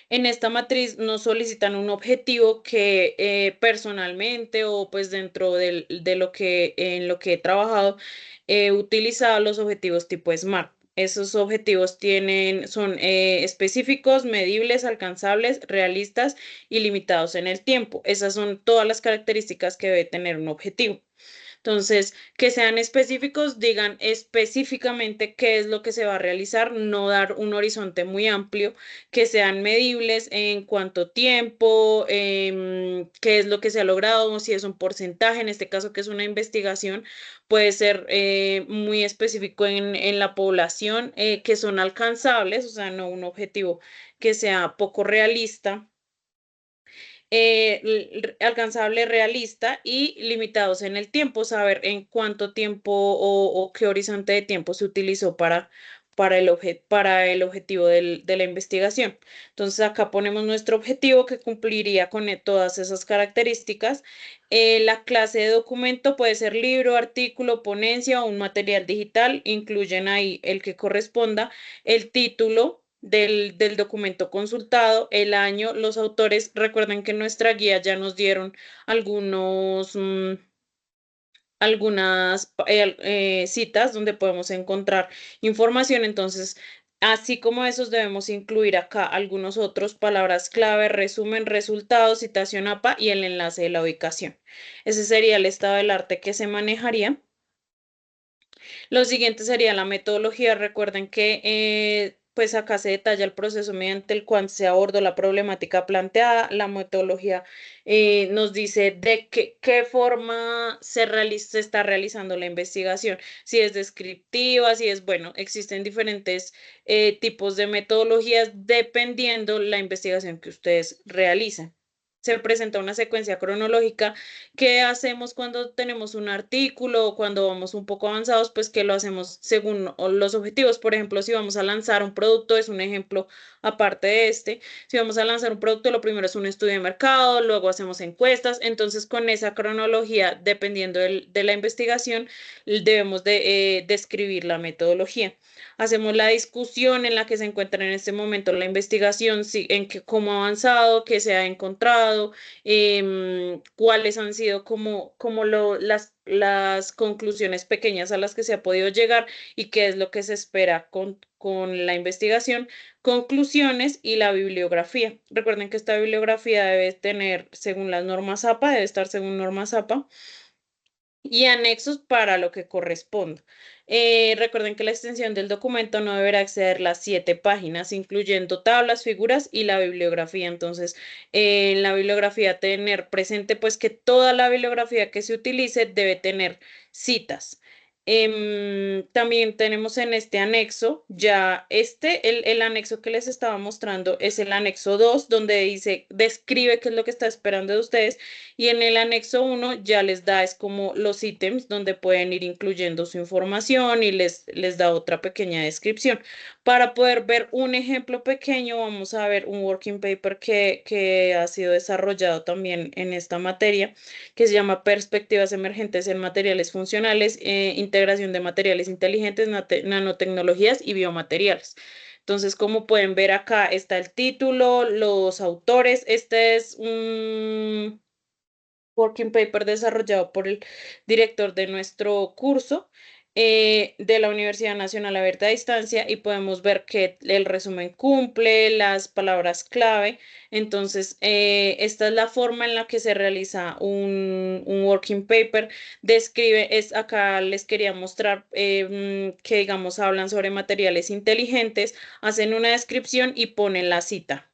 En esta matriz nos solicitan un objetivo que personalmente o pues dentro de lo que en lo que he trabajado he utilizado los objetivos tipo SMART. Esos objetivos son específicos, medibles, alcanzables, realistas y limitados en el tiempo. Esas son todas las características que debe tener un objetivo. Entonces, que sean específicos, digan específicamente qué es lo que se va a realizar, no dar un horizonte muy amplio, que sean medibles en cuánto tiempo, qué es lo que se ha logrado, si es un porcentaje, en este caso que es una investigación, puede ser muy específico en la población, que son alcanzables, o sea, no un objetivo que sea poco realista, alcanzable, realista y limitados en el tiempo, saber en cuánto tiempo o qué horizonte de tiempo se utilizó para para el objetivo de la investigación. Entonces acá ponemos nuestro objetivo que cumpliría con todas esas características. La clase de documento puede ser libro, artículo, ponencia o un material digital. Incluyen ahí el que corresponda, el título del documento consultado, el año, los autores. Recuerden que en nuestra guía ya nos dieron algunos, algunas citas donde podemos encontrar información. Entonces, así como esos, debemos incluir acá algunos otros, palabras clave, resumen, resultados, citación APA y el enlace de la ubicación. Ese sería el estado del arte que se manejaría. Lo siguiente sería la metodología. Recuerden que pues acá se detalla el proceso mediante el cual se abordó la problemática planteada. La metodología nos dice de qué forma se está realizando la investigación, si es descriptiva, si es, bueno, existen diferentes tipos de metodologías dependiendo la investigación que ustedes realicen. Se presenta una secuencia cronológica. ¿Qué hacemos cuando tenemos un artículo o cuando vamos un poco avanzados? Pues que lo hacemos según los objetivos. Por ejemplo, si vamos a lanzar un producto, es un ejemplo aparte de este. Si vamos a lanzar un producto, lo primero es un estudio de mercado, luego hacemos encuestas. Entonces, con esa cronología, dependiendo de la investigación, debemos de describir la metodología. Hacemos la discusión en la que se encuentra en este momento la investigación, en cómo ha avanzado, qué se ha encontrado, cuáles han sido las conclusiones pequeñas a las que se ha podido llegar y qué es lo que se espera con la investigación, conclusiones y la bibliografía. Recuerden que esta bibliografía debe tener, según las normas APA, debe estar según normas APA y anexos para lo que corresponda. Recuerden que la extensión del documento no deberá exceder las 7 páginas, incluyendo tablas, figuras y la bibliografía. Entonces, en la bibliografía tener presente pues que toda la bibliografía que se utilice debe tener citas. También tenemos en este anexo, el anexo que les estaba mostrando es el anexo 2, donde describe qué es lo que está esperando de ustedes, y en el anexo 1 ya les da, es como los ítems donde pueden ir incluyendo su información y les da otra pequeña descripción. Para poder ver un ejemplo pequeño, vamos a ver un working paper que ha sido desarrollado también en esta materia, que se llama Perspectivas emergentes en materiales funcionales, integración de materiales inteligentes, nanotecnologías y biomateriales. Entonces, como pueden ver acá está el título, los autores. Este es un working paper desarrollado por el director de nuestro curso de la Universidad Nacional Abierta a Distancia, y podemos ver que el resumen cumple las palabras clave. Entonces, esta es la forma en la que se realiza un working paper. Acá les quería mostrar que, digamos, hablan sobre materiales inteligentes, hacen una descripción y ponen la cita.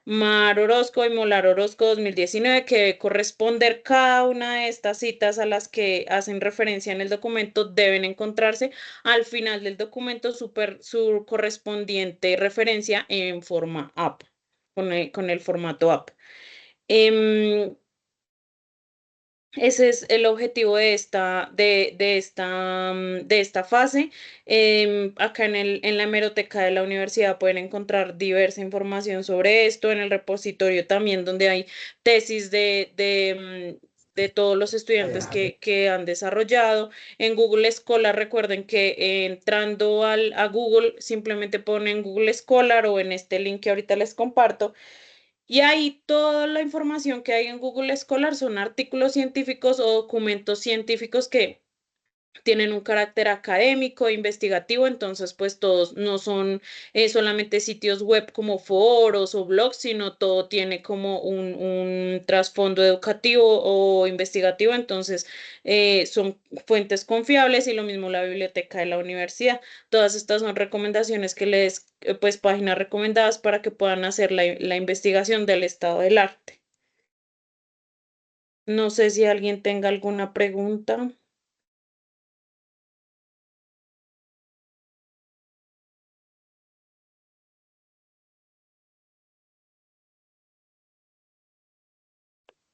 Mar Orozco y Molar Orozco 2019, que debe corresponder cada una de estas citas a las que hacen referencia en el documento, deben encontrarse al final del documento su correspondiente referencia en forma APA, con el formato APA. Em, Ese es el objetivo de esta fase. Acá en la hemeroteca de la universidad pueden encontrar diversa información sobre esto, en el repositorio también donde hay tesis de todos los estudiantes que han desarrollado. En Google Scholar, recuerden que entrando a Google, simplemente ponen Google Scholar o en este link que ahorita les comparto y ahí toda la información que hay en Google Scholar son artículos científicos o documentos científicos que tienen un carácter académico, investigativo, entonces pues todos no son solamente sitios web como foros o blogs, sino todo tiene como un trasfondo educativo o investigativo, entonces son fuentes confiables y lo mismo la biblioteca de la universidad. Todas estas son recomendaciones que pues páginas recomendadas para que puedan hacer la investigación del estado del arte. No sé si alguien tenga alguna pregunta.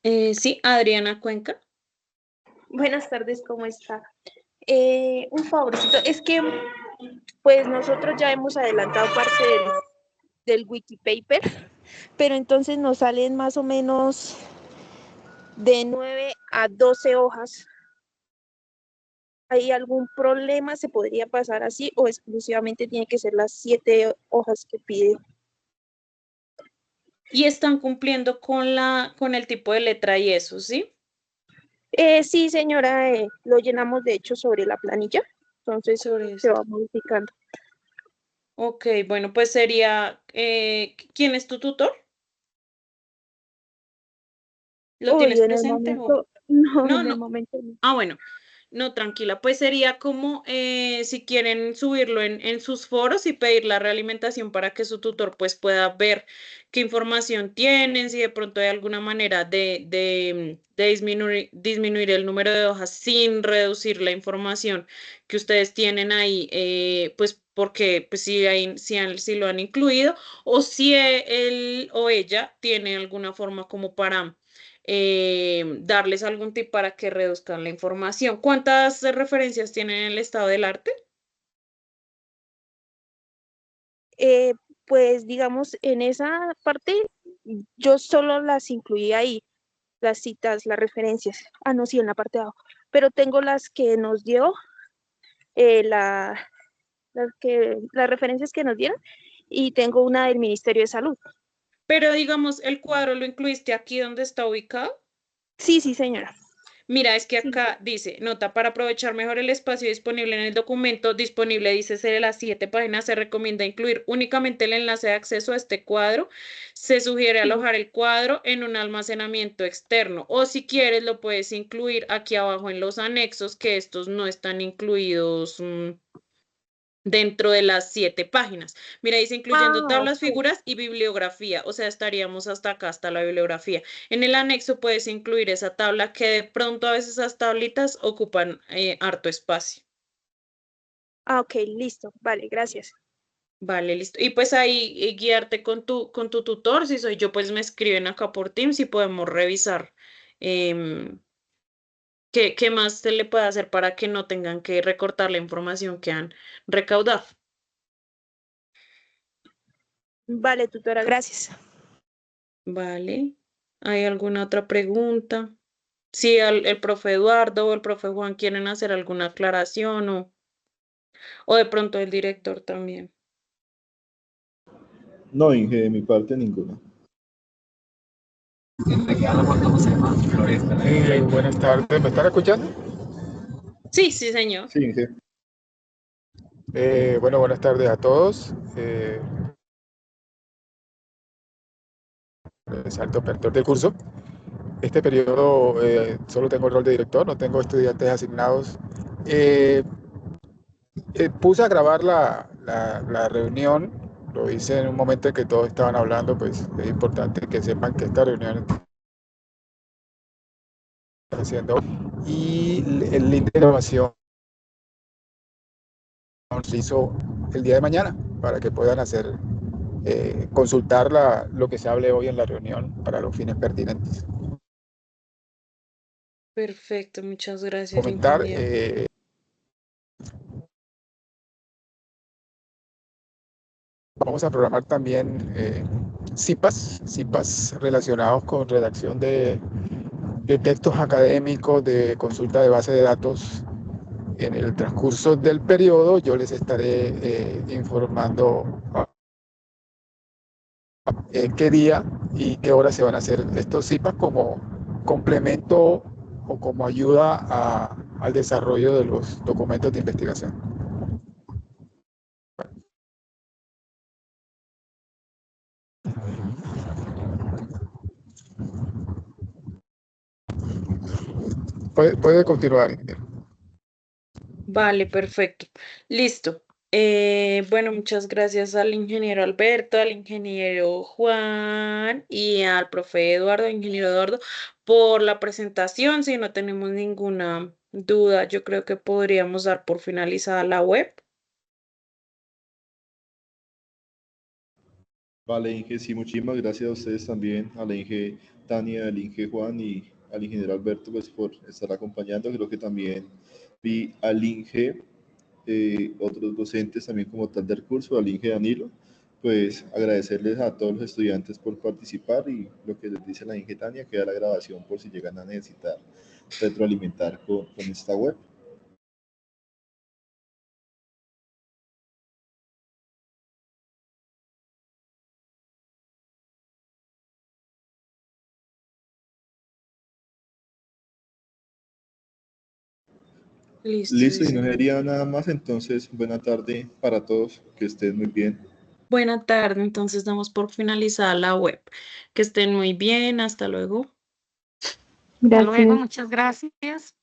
Sí, Adriana Cuenca. Buenas tardes, ¿cómo está? Un favorcito, es que pues nosotros ya hemos adelantado parte del Wikipaper, pero entonces nos salen más o menos de 9 a 12 hojas. ¿Hay algún problema? ¿Se podría pasar así o exclusivamente tiene que ser las 7 hojas que pide? Y están cumpliendo con el tipo de letra y eso, ¿sí? Sí, señora, lo llenamos de hecho sobre la planilla, entonces Sobre se esto. va modificando. Ok, bueno, pues sería, ¿quién es tu tutor? ¿Lo Uy, tienes en el presente o? momento, no, No, en el no. momento no. Ah, bueno, no, tranquila. Pues sería como si quieren subirlo en sus foros y pedir la realimentación para que su tutor pues pueda ver qué información tienen, si de pronto hay alguna manera de disminuir el número de hojas sin reducir la información que ustedes tienen ahí, pues porque pues si lo han incluido o si él o ella tiene alguna forma como para darles algún tip para que reduzcan la información. ¿Cuántas referencias tienen en el estado del arte? Eh, pues digamos, en esa parte yo solo las incluí ahí, las citas, las referencias. Ah, no, sí, en la parte de abajo. Pero tengo las que nos dio, eh, la, las referencias que nos dieron, y tengo una del Ministerio de Salud. Pero digamos, el cuadro lo incluiste aquí donde está ubicado. Sí, sí, señora. Mira, es que Sí. acá dice, nota para aprovechar mejor el espacio disponible en el documento, disponible, dice, de las 7 páginas, se recomienda incluir únicamente el enlace de acceso a este cuadro. Se sugiere Sí. alojar el cuadro en un almacenamiento externo o si quieres lo puedes incluir aquí abajo en los anexos, que estos no están incluidos. Dentro de las 7 páginas. Mira, dice incluyendo Ah, tablas, ok. figuras y bibliografía, o sea, estaríamos hasta acá, hasta la bibliografía. En el anexo puedes incluir esa tabla que de pronto a veces esas tablitas ocupan harto espacio. Ah, ok, listo. Vale, gracias. Vale, listo. Y pues ahí guiarte con tu tutor, si soy yo, pues me escriben acá por Teams y podemos revisar em, qué más se le puede hacer para que no tengan que recortar la información que han recaudado. Vale, tutora, gracias. Vale. ¿Hay alguna otra pregunta? Si el profe Eduardo o el profe Juan quieren hacer alguna aclaración o de pronto el director también. No, Inge, de mi parte ninguna. ¿Cómo se llama? Floresta. Buenas tardes, ¿me están escuchando? Sí, sí, señor. Sí, Inge. Bueno, buenas tardes a todos. Salto rector del curso. Este periodo solo tengo el rol de director, no tengo estudiantes asignados. Puse a grabar la reunión, lo hice en un momento en que todos estaban hablando, pues es importante que sepan que esta reunión está haciendo y el link de grabación se hizo el día de mañana para que puedan hacer consultar lo que se hable hoy en la reunión para los fines pertinentes. Perfecto, muchas gracias, Comentar, ingeniero. vamos a programar también CIPAs relacionados con redacción de textos académicos, de consulta de base de datos. En el transcurso del periodo yo les estaré informando qué día y qué hora se van a hacer estos CIPAs como complemento o como ayuda al desarrollo de los documentos de investigación. Puede continuar. Vale, perfecto. Listo. Bueno, muchas gracias al ingeniero Alberto, al ingeniero Juan y al profe Eduardo, ingeniero Eduardo, por la presentación. Si no tenemos ninguna duda, yo creo que podríamos dar por finalizada la web. Vale, Inge, sí, muchísimas gracias a ustedes también, a la Inge Tania, al Inge Juan y al ingeniero Alberto, pues por estar acompañando. Creo que también vi al Inge, otros docentes también como tal del curso, al Inge Danilo. Pues agradecerles a todos los estudiantes por participar y lo que les dice la Inge Tania, queda la grabación por si llegan a necesitar retroalimentar con esta web. Listo, Listo, y no dice. sería nada más, entonces buena tarde para todos, que estén muy bien. Buena tarde, entonces damos por finalizada la web. Que estén muy bien, hasta luego. Hasta luego, muchas gracias.